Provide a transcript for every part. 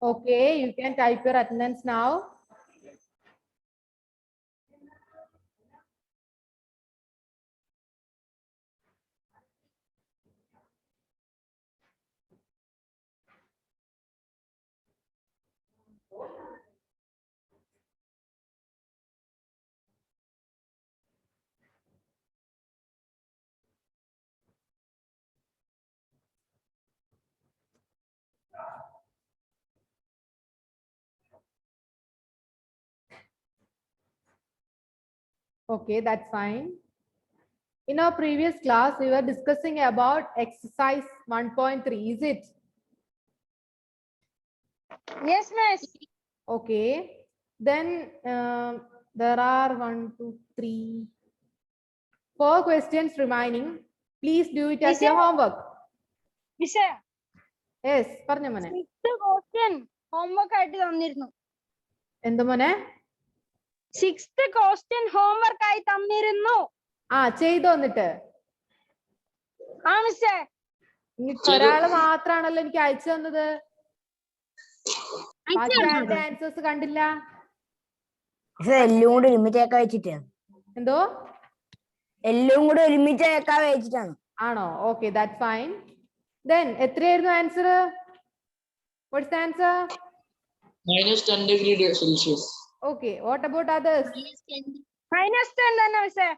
Okay, you can type your attendance now. Okay, that's fine. In our previous class, we were discussing about exercise 1.3. Is it? Yes, miss. Okay. Then there are 1, 2, 3, 4 questions remaining. Please do it as your homework. Miss, Yes, പറഞ്ഞോ മോനെ. 6th question homework ആയിട്ട് തന്നിരുന്നു. എന്ത് മോനെ? 6th question homework ആയി തന്നിരുന്നു. ചെയ്തു വന്നിട്ട്. ആ മിസ്സേ. ഒരാള് മാത്രാണല്ലോ എനിക്ക് അയച്ചു തന്നത്. ബാക്കി ആരുടെ ആൻസേഴ്സ് കണ്ടില്ല. എല്ലാം കൂടെ ഒരുമിച്ചേക്കാ വെച്ചിട്ട്. എന്തോ? എല്ലാം കൂടെ ഒരുമിച്ചേക്കാ വെച്ചിട്ടാണ്. ആണോ? Okay, that's fine. Then എത്രയായിരുന്നു answer? What's the answer? -10 degree Celsius. Okay, what about others? -10 തന്നെ മിസ്സേ.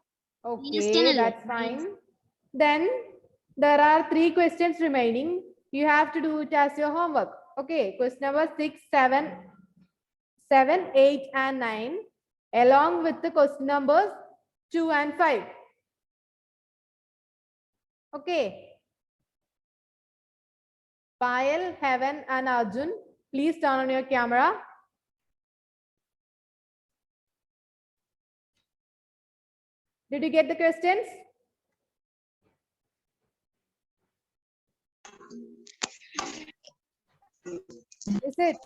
Okay, that's fine. Then there are 3 questions remaining. You have to do it as your homework. Okay, question number 6, 7, 8 and 9 along with the question numbers 2 and 5. Okay. Payal, Heaven and Arjun, please turn on your camera. Did you get the questions? Is it?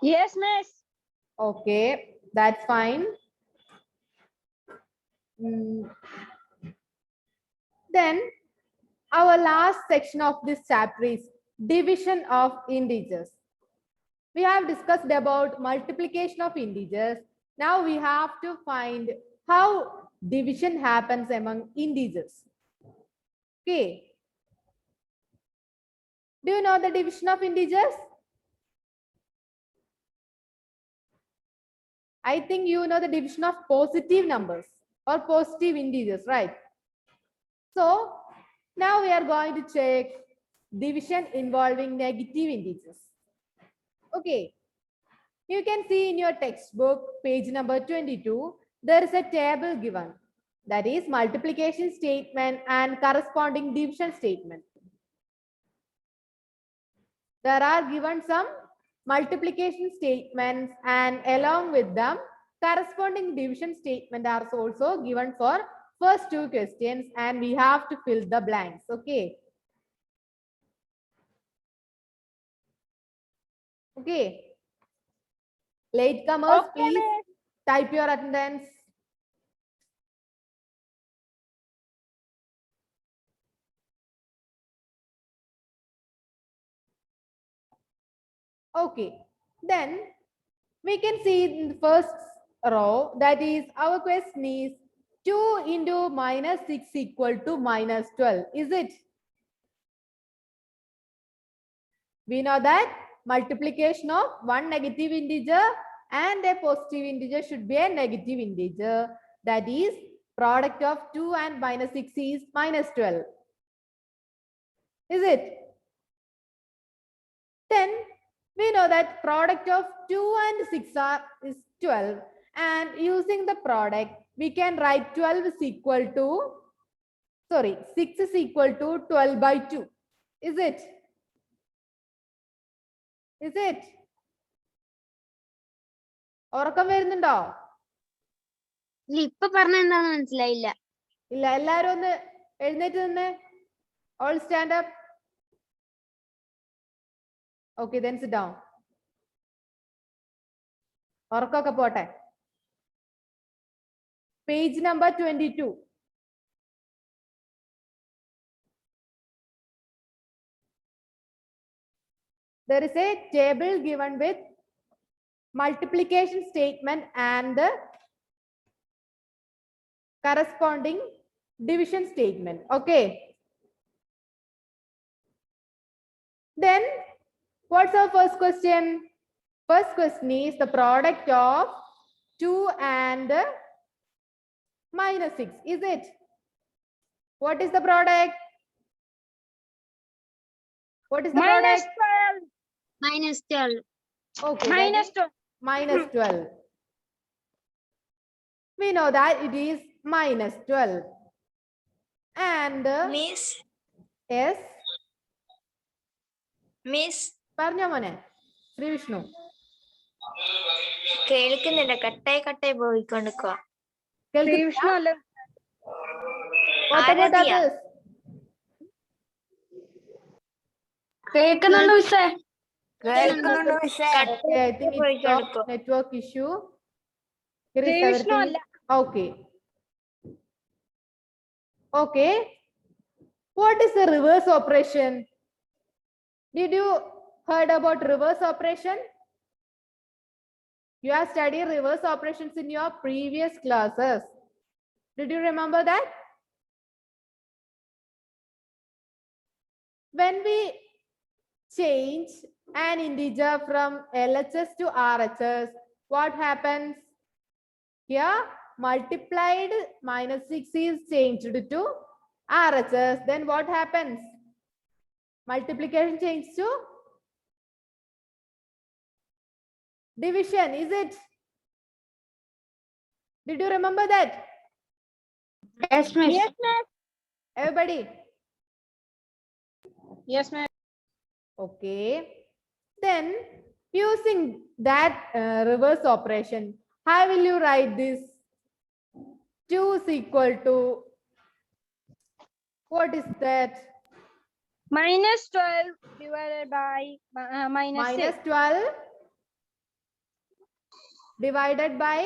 Yes, miss. Okay, that's fine. Then our last section of this chapter is division of integers. We have discussed about multiplication of integers. Now we have to find how division happens among integers. Okay. Do you know the division of integers? I think you know the division of positive numbers or positive integers, right? So now we are going to check division involving negative integers. Okay. You can see in your textbook, page number 22, there is a table given. That is multiplication statement and corresponding division statement. There are given some multiplication statements and along with them, corresponding division statement are also given for first 2 questions and we have to fill the blanks. Okay. Okay. Latecomers, Okay, please miss. type your attendance. Okay, then we can see in the first row, that is our question is 2 into -6 equal to -12. Is it? We know that multiplication of one negative integer and a positive integer should be a negative integer. That is product of 2 and -6 is -12. Is it? Then we know that product of 2 and 6 is 12, and using the product we can write 12 is equal to 6 is equal to 12 by 2. Is it? Is it? ഉറക്കം വരുന്നുണ്ടോ? ഇപ്പൊ പറഞ്ഞ എന്താന്ന് മനസ്സിലായില്ല. ഇല്ല, എല്ലാരും ഒന്ന് എഴുന്നേറ്റ് നിന്ന്. All stand up. Okay, then sit down. ഉറക്കമൊക്കെ പോട്ടെ. Page number 22. there is a table given with multiplication statement and the corresponding division statement. Okay. Then what's our first question? First question is the product of 2 and minus 6. Is it? What is the product? What is the Minus product? 12. Minus 12. Okay. that Minus is 12. minus 12. We know that it is minus 12. And Miss, yes, Miss, പറഞ്ഞോ മോനെ ശ്രീ വിഷ്ണു. കേൾക്കുന്നില്ല, കട്ടായി പോയിക്കൊണ്ടിരിക്കുക. ശ്രീവിഷ്ണു അല്ല. What about Aaradhya? others? കേൾക്കുന്നുണ്ട് മിസ്സേ. കേൾക്കുന്നുണ്ട് മിസ്സേ. Okay, I think it's a network issue. Here is Sreevishnu everything. അല്ല. Okay. Okay. What is the reverse operation? Did you heard about reverse operation? You have studied reverse operations in your previous classes. Did you remember that? When we change an integer from LHS to RHS, what happens? Here, multiplied minus 6 is changed to RHS. Then what happens? Multiplication changed to division, is it? Did you remember that? Yes, miss. Yes, miss. Everybody? Yes, miss. Okay. Then using that reverse operation, how will you write this? 2 is equal to, what is that? Minus 12 divided by minus Minus 6. 12 divided by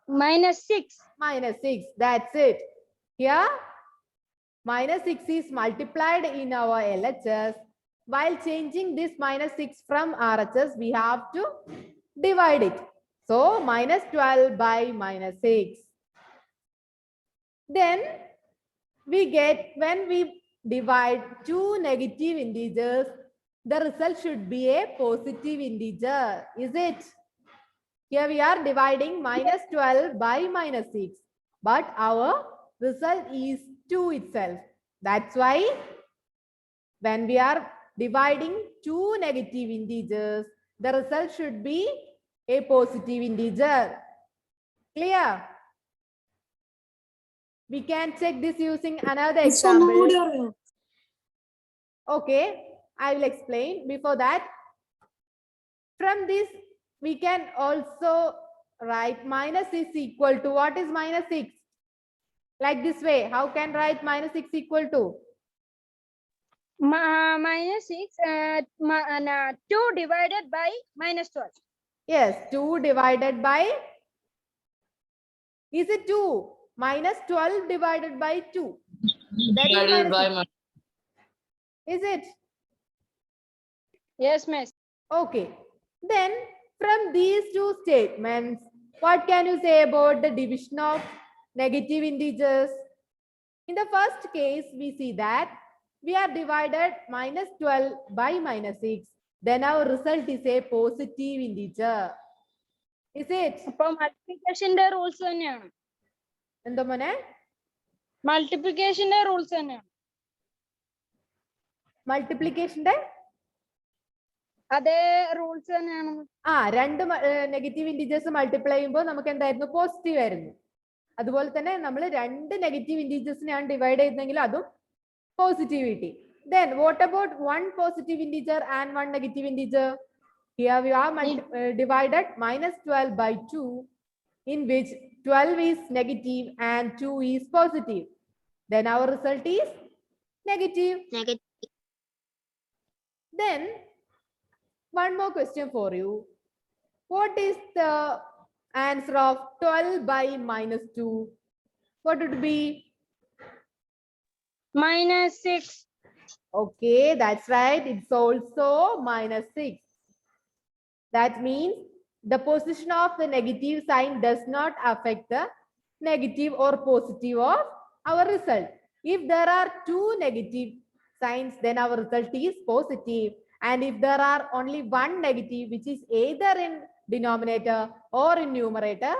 Minus 6. minus 6. That's it. Here, minus 6 is multiplied in our LHS. While changing this minus 6 from RHS, we have to divide it. So, minus 12 by minus 6. Then, we get, when we divide two negative integers, the result should be a positive integer. Is it? Here we are dividing minus 12 by minus 6. But our result is 2 itself. That's why when we are dividing two negative integers, the result should be a positive integer. Clear? We can check this using another example. Okay, I will explain. Before that, from this, we can also write minus is equal to, what is minus 6? Like this way, how can write minus 6 equal to? Minus 6. 2 divided by minus 12. Yes, 2 divided by, is it 2? Minus 12 divided by 2. That is Divided minus by 6. Is it? Yes, miss. Okay. Then from these two statements, what can you say about the division of negative integers? In the first case, we see that we are divided minus 12 by minus 6. Then our result is a positive integer. Is it? അപ്പോൾ മൾട്ടിപ്ലിക്കേഷന്റെ rules തന്നെയാണ്. എന്താ മോനെ? മൾട്ടിപ്ലിക്കേഷന്റെ rules തന്നെയാണ്. മൾട്ടിപ്ലിക്കേഷന്റെ അതേ rules തന്നെയാണ്. രണ്ട് negative integers multiply ചെയ്യുമ്പോൾ നമുക്ക് എന്തായിരുന്നു? പോസിറ്റീവ് ആയിരുന്നു. അതുപോലെ തന്നെ നമ്മൾ രണ്ട് നെഗറ്റീവ് ഇന്റീജേഴ്സിനെയാണ് ഡിവൈഡ് ചെയ്യുന്നതെങ്കിൽ അതും positivity. Then what about one positive integer and one negative integer? Here we are divided minus 12 by 2, in which 12 is negative and 2 is positive. Then our result is negative. Negative. Then one more question for you. What is the answer of 12 by minus 2? What would be? Minus 6. Okay, that's right. It's also minus 6. That means the position of the negative sign does not affect the negative or positive of our result. If there are two negative signs, then our result is positive. And if there are only one negative, which is either in denominator or in numerator,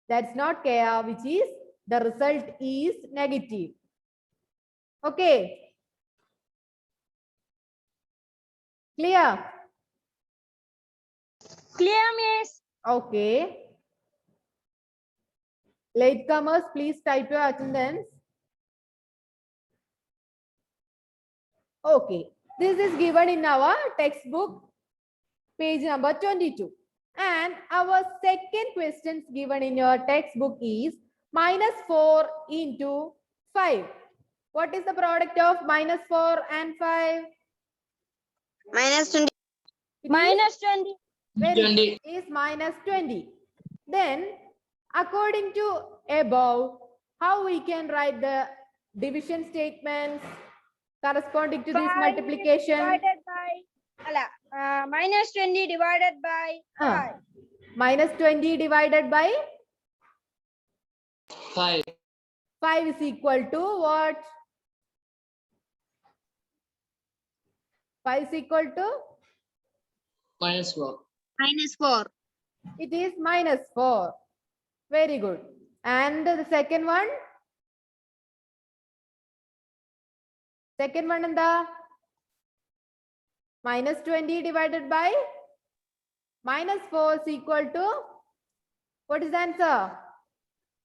that's not care, which is the result is negative. Okay. Clear? Clear, miss? Okay. Latecomers, please type your attendance. Okay. This is given in our textbook, page number 22. And our second question given in your textbook is minus 4 into 5. What is the product of minus 4 and 5? minus 20. It is Minus 20. very good. 20. Is minus 20. Then, according to above, how we can write the division statements corresponding to this 5 multiplication? divided by, minus 20 divided by 5. Minus 20 divided by 5. 5 is equal to what? 5 is equal to? Minus 4. Minus 4. It is minus 4. Very good. And the second one? Second one in the minus 20 divided by minus 4 is equal to? What is the answer?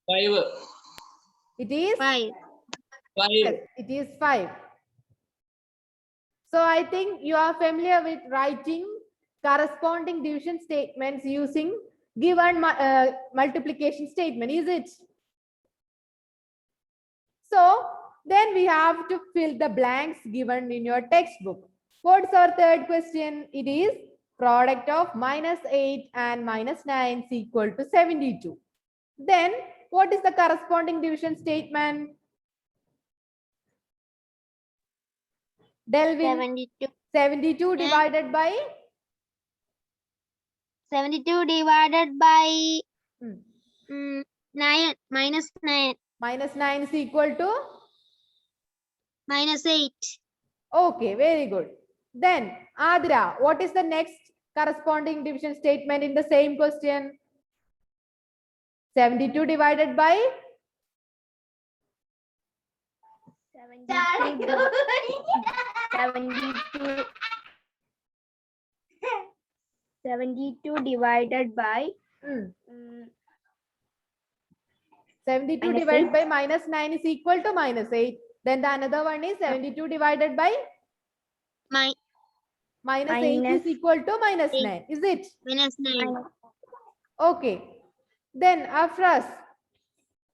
5. It is? 5. 5. Yes, it is 5. So I think you are familiar with writing corresponding division statements using given multiplication statement, is it? So then we have to fill the blanks given in your textbook. What's our third question? It is product of minus 8 and minus 9 is equal to 72. Then what is the corresponding division statement? Delvin, 72. 72 divided by 72 divided by Hmm. 9. Minus 9. Minus 9 is equal to? Minus 8. Okay, very good. Then, Adra, what is the next corresponding division statement in the same question? 72 divided by? 72 divided by 72 Minus divided 8. by minus 9 is equal to minus 8. Then the another one is 72 divided by My minus 8 Minus is equal to minus 8. 9. Is it? minus 9. Okay. Then Afras,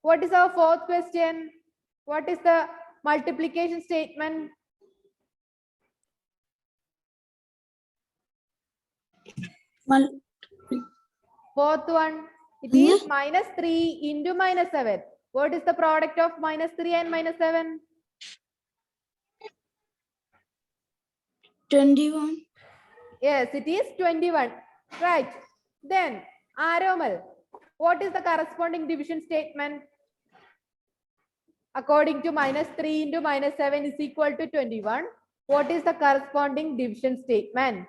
what is our fourth question? What is the multiplication statement? Fourth one, it is minus 3 into minus 7. What is the product of minus 3 and minus 7? 21. Yes, it is 21. Right. Then, Aromal, what is the corresponding division statement? According to minus 3 into minus 7 is equal to 21. What is the corresponding division statement?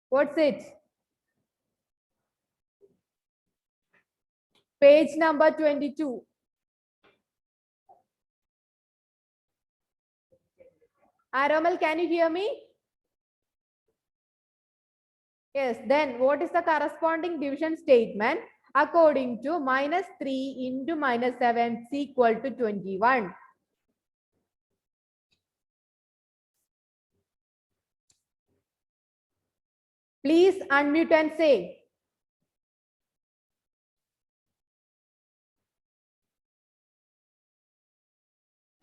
What's it? Page number 22. Aromal, can you hear me? Yes, then what is the corresponding division statement according to minus 3 into minus 7 is equal to 21? Please unmute and say.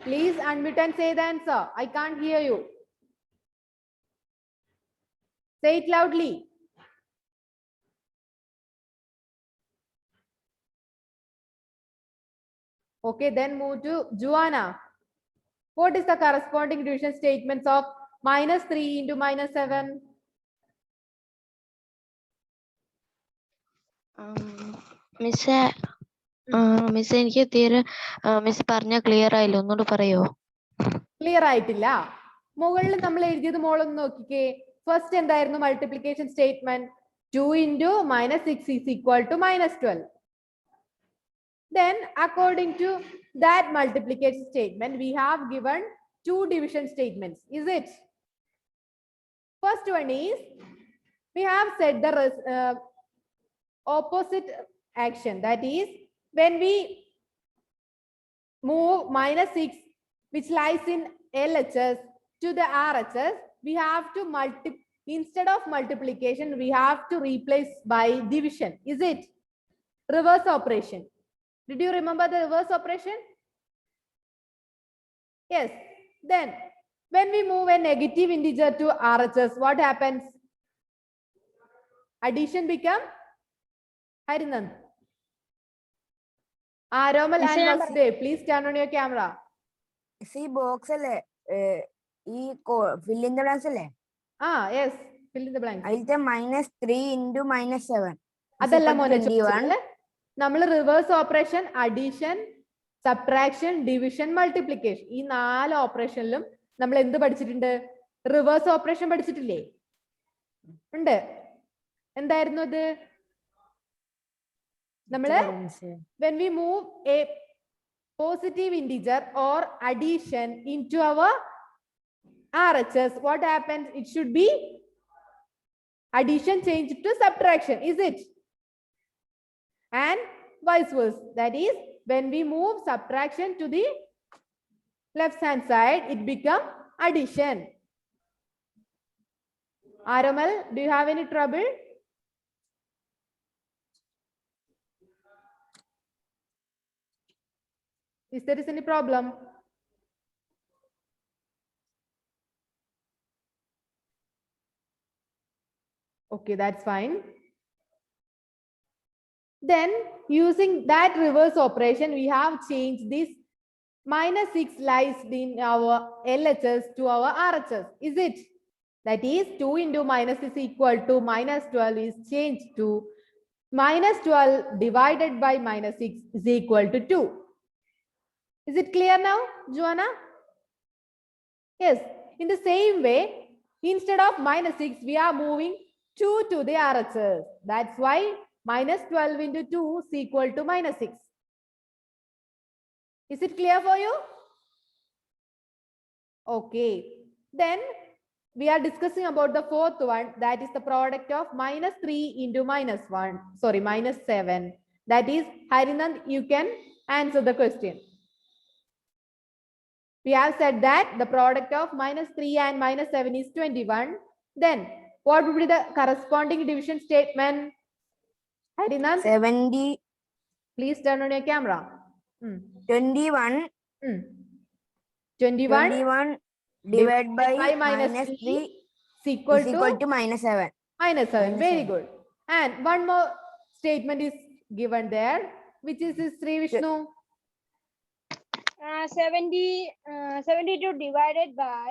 Please unmute and say the answer. I can't hear you. Say it loudly. Okay, then move to Joanna. What is the corresponding division statements of -3 into -7? Miss miss എനിക്ക് തീരെ miss പറഞ്ഞ clear ആയില്ല, ഒന്നുകൂടെ പറയോ? Clear ആയിട്ടില്ല. മുകളിൽ നമ്മൾ എഴുതിയത് മോളൊന്ന് നോക്കിക്കേ. ഫസ്റ്റ് എന്തായിരുന്നു multiplication statement? 2 into -6 is equal to -12. Then according to that multiplication statement, we have given two division statements. Is it? First one is, we have said the opposite action. That is, when we move -6, which lies in LHS, to the RHS, we have to instead of multiplication, we have to replace by division. Is it? Reverse operation. Did you remember the reverse operation? Yes. Then, when we move a negative integer to RHS, what happens? Addition become Harinand. Aromal and Vasudeo, please turn on your camera. See box അല്ലേ fill in the blanks അല്ലേ? Yes, fill in the blanks. അതിലത്തെ -3 into -7. അതല്ല മോനെ ചോദിച്ചത്. നമ്മൾ reverse operation, addition, subtraction, division, multiplication, ഈ 4 ഓപ്പറേഷനിലും നമ്മൾ എന്ത് പഠിച്ചിട്ടുണ്ട്? റിവേഴ്സ് ഓപ്പറേഷൻ പഠിച്ചിട്ടില്ലേ? ഉണ്ട്. എന്തായിരുന്നു അത്? നമ്മള് when we move a positive integer or addition into our RHS, what happens? It should be addition changed to subtraction. Is it? And vice versa. That is, when we move subtraction to the left hand side, it become addition. Aramal, do you have any trouble? Is there any problem? Okay, that's fine. Then, using that reverse operation, we have changed this -6 lies in our LHS to our RHS. Is it? That is, 2 into minus is equal to -12 is changed to -12 divided by -6 is equal to 2. Is it clear now, Joanna? Yes. In the same way, instead of -6, we are moving 2 to the RHS. That's why -12 into 2 is equal to -6. Is it clear for you? Okay. Then we are discussing about the fourth one, that is the product of -3 into -7. That is, Harinand, you can answer the question. We have said that the product of -3 and -7 is 21. Then what would be the corresponding division statement? Harinand, 70, please turn on your camera. 21, 21 divided by -3 -3 is equal is equal to to -7. -7. Very 7. good. And one more statement is given there, which is this Sri Vishnu. 72 divided by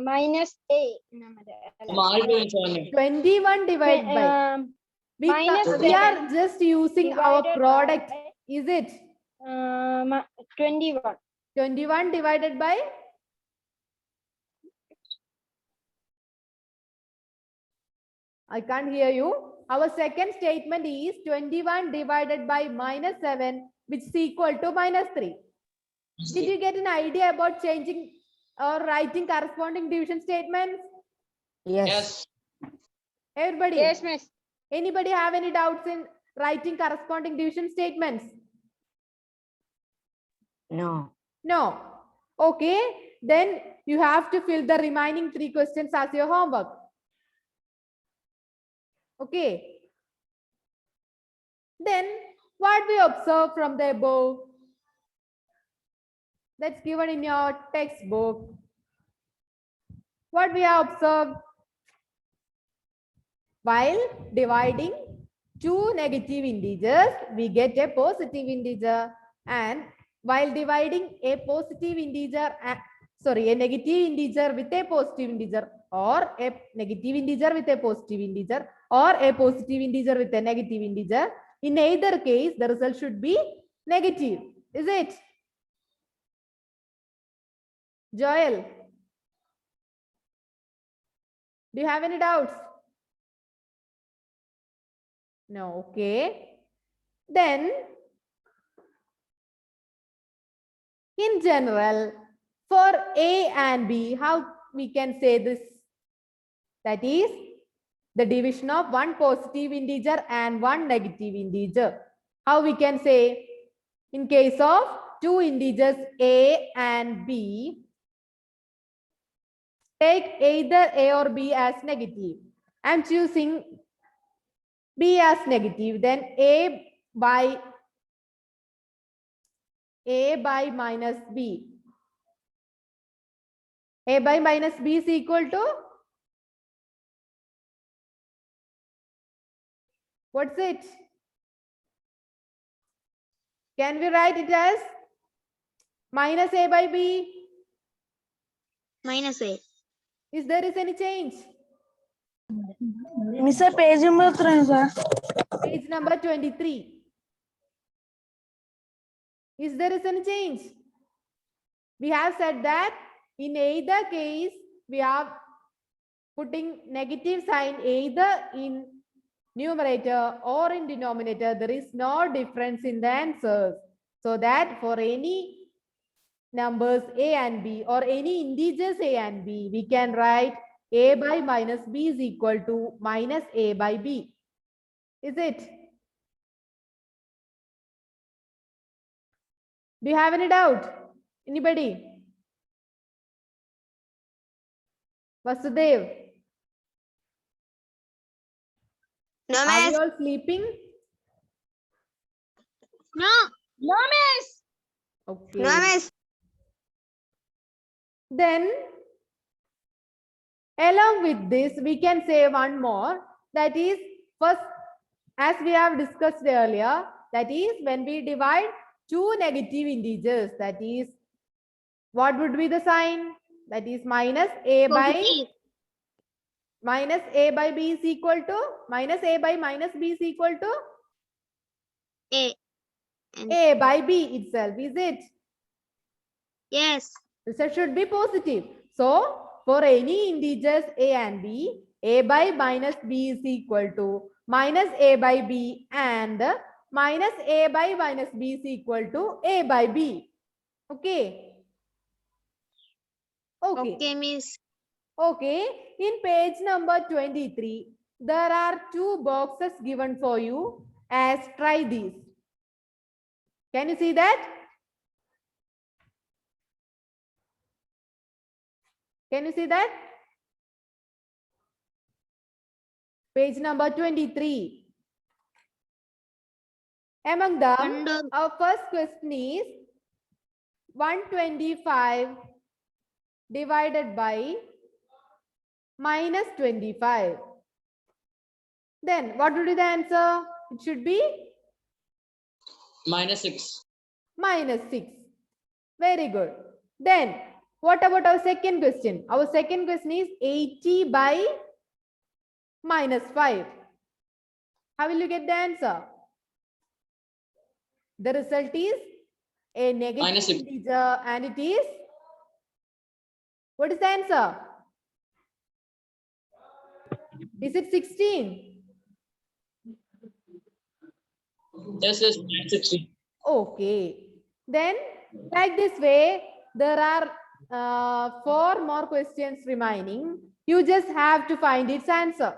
-8. ആരുടെ ചോദിച്ചു? 21 divided by. We are just using our product. Is it? 21. 21 divided by? I can't hear you. Our second statement is 21 divided by -7, which is equal to -3. Did you get an idea about changing or writing corresponding division statements? Yes. Yes. Everybody? Yes, miss. Anybody have any doubts in writing corresponding division statements? No. No. Okay. Then you have to fill the remaining 3 questions as your homework. Okay. Then what we observe from the above? That's given in your textbook. What we have observed? While dividing two negative integers, we get a positive integer. And while dividing a positive integer, a negative integer with a positive integer, or a negative integer with a positive integer, or a positive integer with a negative integer, in either case, the result should be negative. Is it? Joel, do you have any doubts? No, okay. Then, in general, for A and B, how we can say this? That is the division of one positive integer and one negative integer. How we can say? In case of two integers A and B, take either A or B as negative. I am choosing B as negative. Then A by minus B. A by minus B is equal to, what's it? Can we write it as minus A by B? Minus A. Is there any change? Miss, page number Page number 23. Is there any change? We have said that in either case, we are putting negative sign either in numerator or in denominator. There is no difference in the answers. So that for any numbers A and B or any integers A and B, we can write A by minus B is equal to minus A by B. Is it? Do you have any doubt? Anybody? Vasudev, No, are miss. you all sleeping? No. No, miss. Okay. No, miss. Then, along with this, we can say one more. That is, first, as we have discussed earlier, that is when we divide two negative integers, that is, what would be the sign? That is minus A by Positive. minus A by B is equal to minus A by minus B is equal to A. A by B itself. Is it? Yes. Result should be positive. So, for any integers A and B, A by minus B is equal to minus A by B, and minus A by minus B is equal to A by B. Okay. Okay. Okay, miss. Okay. In page number 23, there are two boxes given for you as try these. Can you see that? Can you see that? Page number 23. Among them, Under. our first question is 125 divided by minus 25. Then what would be the answer? It should be minus 6. minus 6. Very good. Then what about our second question? Our second question is 80 by minus 5. How will you get the answer? The result is a negative Minus 6. integer, and it is, what is the answer? Is it 16? Yes, yes, minus 16. Okay. Then, like this way, there are 4 more questions remaining. You just have to find its answer.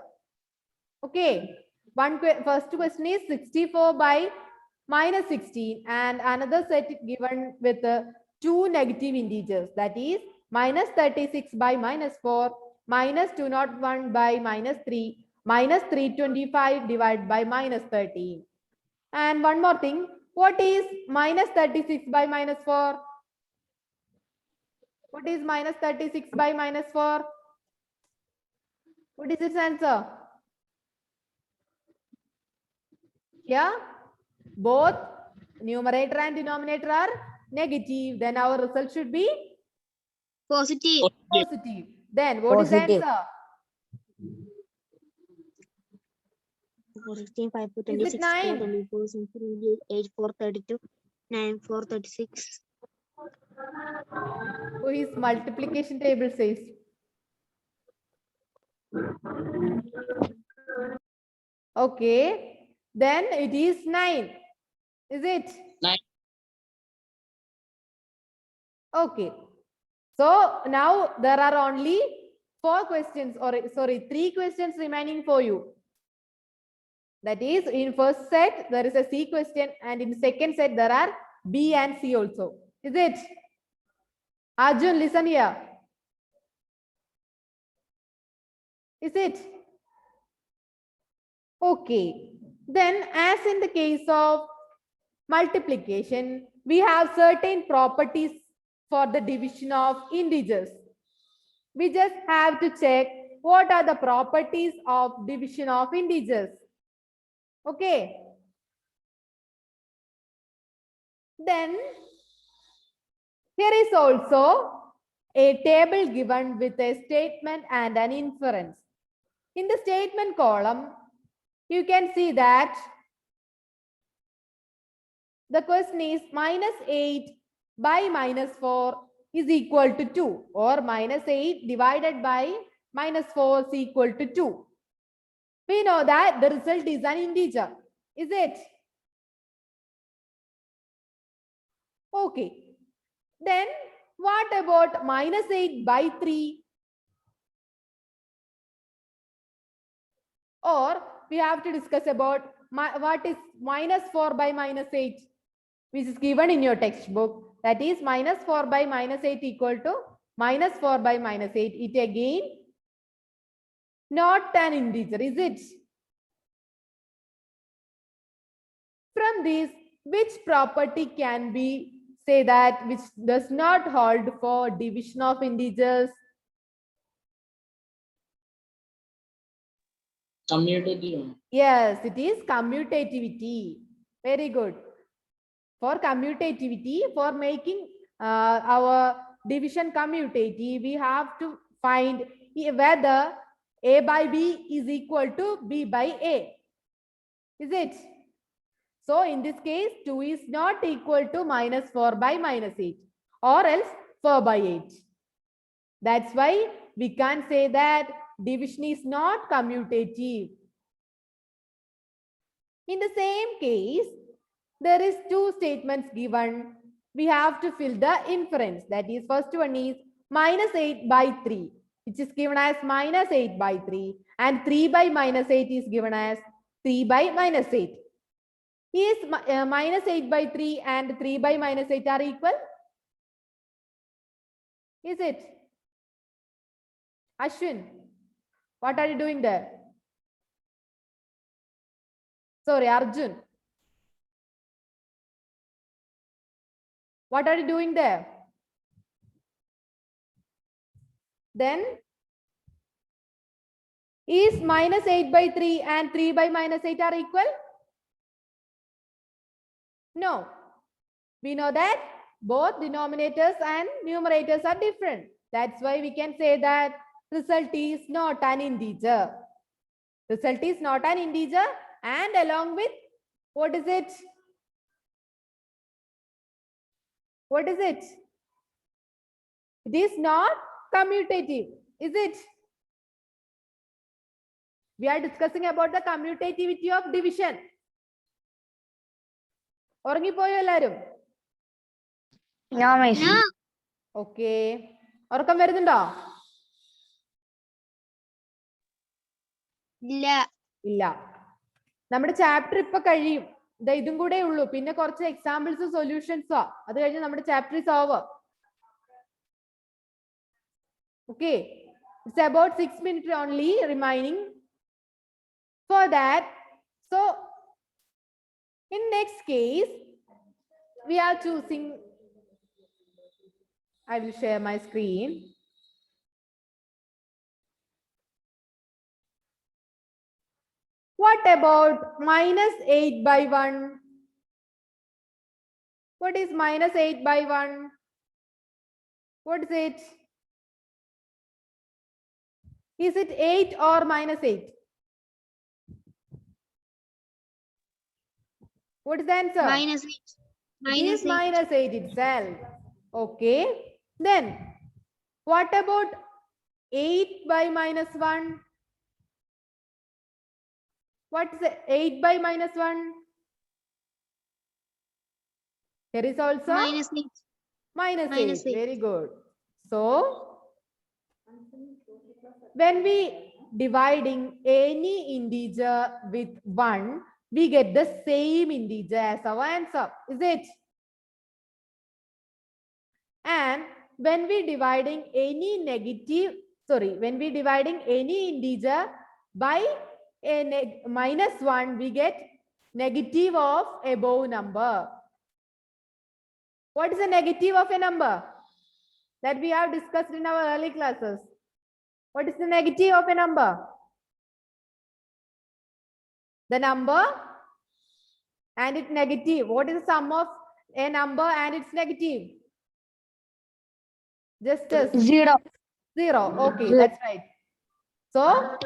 Okay. First question is 64 by minus 16, and another set given with 2 negative integers, that is minus 36 by minus 4, minus 201 by minus 3, minus 325 divided by minus 13. And one more thing, what is minus 36 by minus 4? What is minus 36 by minus 4? What is its answer? Yeah, both numerator and denominator are negative, then our result should be Positive. positive. Then what is the Positive. answer? 16, 5, 4, Is it 26, 4, 9? 24, 28, 8, 4, 32, 9, 4, 36. So his multiplication table says. Okay, then it is 9. Is it? 9. Okay. So now there are only 4 questions, or sorry, 3 questions remaining for you. That is, in first set there is a C question, and in second set there are B and C also. Is it? Arjun, listen here. Is it? Okay. Then, as in the case of multiplication, we have certain properties for the division of integers. We just have to check what are the properties of division of integers. Okay. Then, here is also a table given with a statement and an inference. In the statement column, you can see that the question is -8 by -4 is equal to 2, or -8 divided by -4 is equal to 2. We know that the result is an integer. Is it? Okay. Then what about -8 by 3? Or we have to discuss about what is -4 by -8, which is given in your textbook. That is -4 by -8 equal to -4 by -8. It again not an integer, is it? From this, which property can be say that which does not hold for division of integers? Commutative. Yes, it is commutativity. Very good. For commutativity, for making our division commutative, we have to find whether A by B is equal to B by A. Is it? So in this case, 2 is not equal to -4 by -8, or else 4 by 8. That's why we can't say that division is not commutative. In the same case, there is 2 statements given. We have to fill the inference. That is, first one is -8 by 3, which is given as -8 by 3, and 3 by -8 is given as 3 by -8. Is -8 by 3 and 3 by -8 are equal? Is it? Ashwin, what are you doing there? Sorry, Arjun. What are you doing there? Then, is -8 by 3 and 3 by -8 are equal? No. We know that both denominators and numerators are different. That's why we can say that result is not an integer. Result is not an integer, and along with, what is it? What is it? It is not commutative, is it? We are discussing about the commutativity of division. ഉറങ്ങിപ്പോയോ എല്ലാരും? No, miss. No. Okay, ഉറക്കം വരുന്നുണ്ടോ? ഇല്ല. ഇല്ല. നമ്മുടെ chapter ഇപ്പൊ കഴിയും. ഇതും കൂടെ ഉള്ളൂ. പിന്നെ കുറച്ച് എക്സാമ്പിൾസ് സൊല്യൂഷൻസോ, അത് കഴിഞ്ഞ് നമ്മുടെ chapter is over. Okay, it's about 6 minutes only remaining for that. So in next case, we are choosing, I will share my screen. What about -8 by 1? What is minus 8 by 1? What is it? Is it 8 or minus 8? What is the answer? Minus 8. It is minus 8 itself. Okay. Then, what about 8 by minus 1? What is 8 by minus 1? Here is also Minus 8. minus minus 8. 8. Very good. So, when we dividing any integer with 1, we get the same integer as our answer. Is it? And when we dividing any when we dividing any integer by a minus 1, we get negative of above number. What is the negative of a number? That we have discussed in our early classes. What is the negative of a number? The number and its negative. What is the sum of a number and its negative? Just as 0. 0. Okay, that's right. So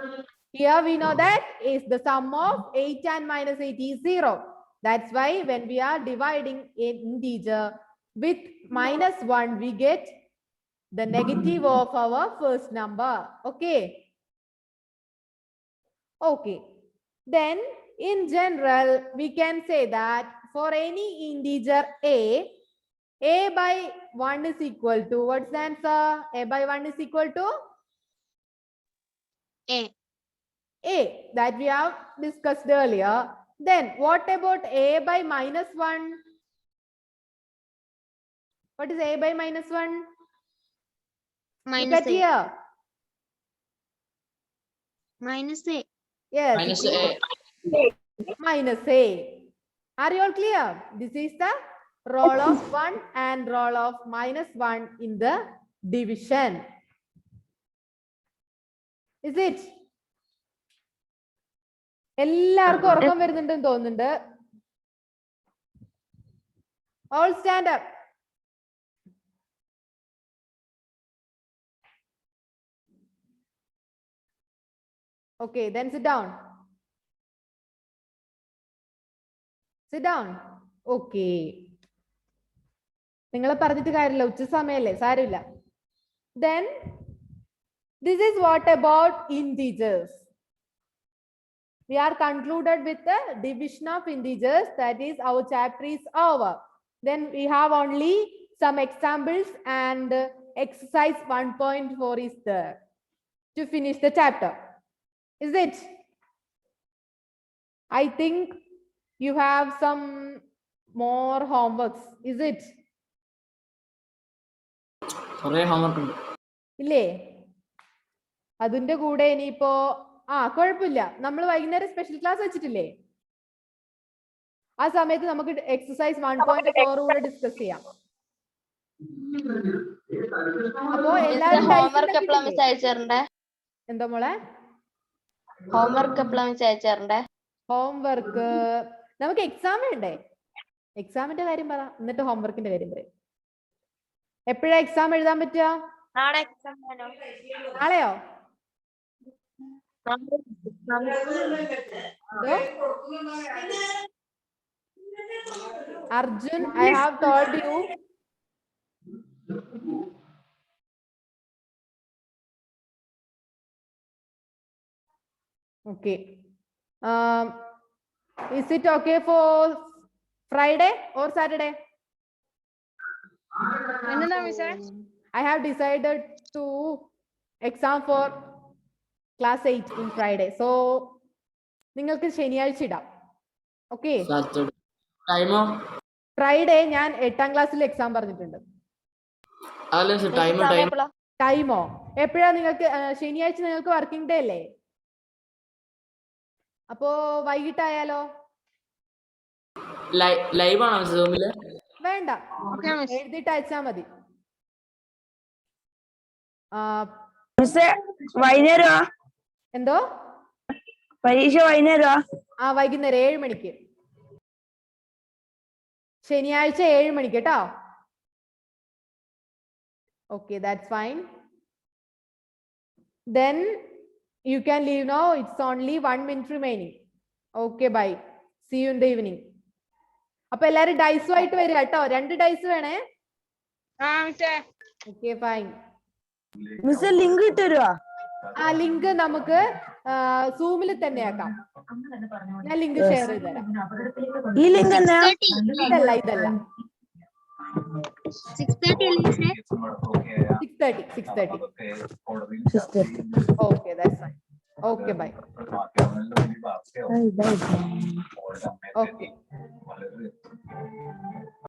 here we know that is the sum of 8 and minus 8 is 0. That's why when we are dividing an integer with minus 1, we get the negative of our first number. Okay. Okay. Then in general, we can say that for any integer a by 1 is equal to, what's the answer? A by 1 is equal to? A that we have discussed earlier. Then what about a by minus 1? What is a by minus 1? Minus Look at 8. here. Minus 8. Yes. Minus it is A. minus a. Are you all clear? This is the role of 1 and role of minus 1 in the division. Is it? എല്ലാവർക്കും ഉറക്കം വരുന്നുണ്ടെന്ന് തോന്നുന്നുണ്ട്. All stand up. Okay, then sit down. Sit down. Okay. നിങ്ങളെ പറഞ്ഞിട്ട് കാര്യമില്ല, ഉച്ച സമയല്ലേ, സാരമില്ല. Then this is what about integers. We are concluded with the division of integers. That is, our chapter is over. Then we have only some examples and exercise 1.4 is there to finish the chapter. Is it? I think you have some more homeworks. Is it? കുറേ homework ഉണ്ട്. ഇല്ലേ? അതിന്റെ കൂടെ ഇനിയിപ്പോ കുഴപ്പമില്ല, നമ്മൾ വൈകുന്നേരം special class വെച്ചിട്ടില്ലേ? ആ സമയത്ത് നമുക്ക് എക്സസൈസ് 1.4 കൂടെ ഡിസ്കസ് ചെയ്യാം. അപ്പോ എല്ലാവരും ഹോംവർക്ക് എപ്പോഴാ മിസ് അയച്ചേരണ്ടേ? എന്താ മോളെ? ഹോംവർക്ക് എപ്പോഴാ മിസ് അയച്ചേരണ്ടേ? ഹോംവർക്ക് നമുക്ക് എക്സാം വേണ്ടേ? എക്സാമിന്റെ കാര്യം പറ, എന്നിട്ട് ഹോംവർക്കിന്റെ കാര്യം പറയാം. എപ്പോഴാ എക്സാം എഴുതാൻ പറ്റുക? നാളെ എക്സാം ആണോ? നാളെയോ? Arjun, I have told you. Okay. Is it okay for Friday or Saturday? I have decided to exam for class 8 in Friday. So, നിങ്ങൾക്ക് ശനിയാഴ്ച ഇടാം. Okay. Saturday. Time ഓ? Friday ഞാൻ 8ാം ക്ലാസ്സിൽ എക്സാം പറഞ്ഞിട്ടുണ്ട്. ടൈമോ എപ്പോഴാ നിങ്ങൾക്ക്? ശനിയാഴ്ച നിങ്ങൾക്ക് വർക്കിംഗ് ഡേ അല്ലേ? അപ്പോ വൈകിട്ടായാലോ? ലൈവ് ആണോ സൂമില്? വേണ്ട, എഴുതിട്ട് അയച്ചാ മതി. വൈകുന്നേരമാ? എന്തോ? പരീക്ഷ വൈകുന്നേരമാ? വൈകുന്നേരം 7 മണിക്ക്. ശനിയാഴ്ച 7 മണിക്ക് കേട്ടോ. Okay, that's fine. Then you can leave now. It's only 1 minute remaining. Okay, bye. See you in the evening. അപ്പൊ എല്ലാരും ഡൈസുമായിട്ട് വരിക കേട്ടോ. 2 ഡൈസ് വേണേ. Okay, fine. മിസ് ലിങ്ക് ഇട്ട് തരുവാ? ആ ലിങ്ക് നമുക്ക് സൂമിൽ തന്നെ ആക്കാം. ഞാൻ ലിങ്ക് ഷെയർ ചെയ്ത് തരാം. ഈ ലിങ്ക് എന്നാ? ഇതല്ല ഇതല്ല 6:30 അല്ലേ മിസ്സേ? 6:30. Okay, that's fine. Okay, bye. Okay.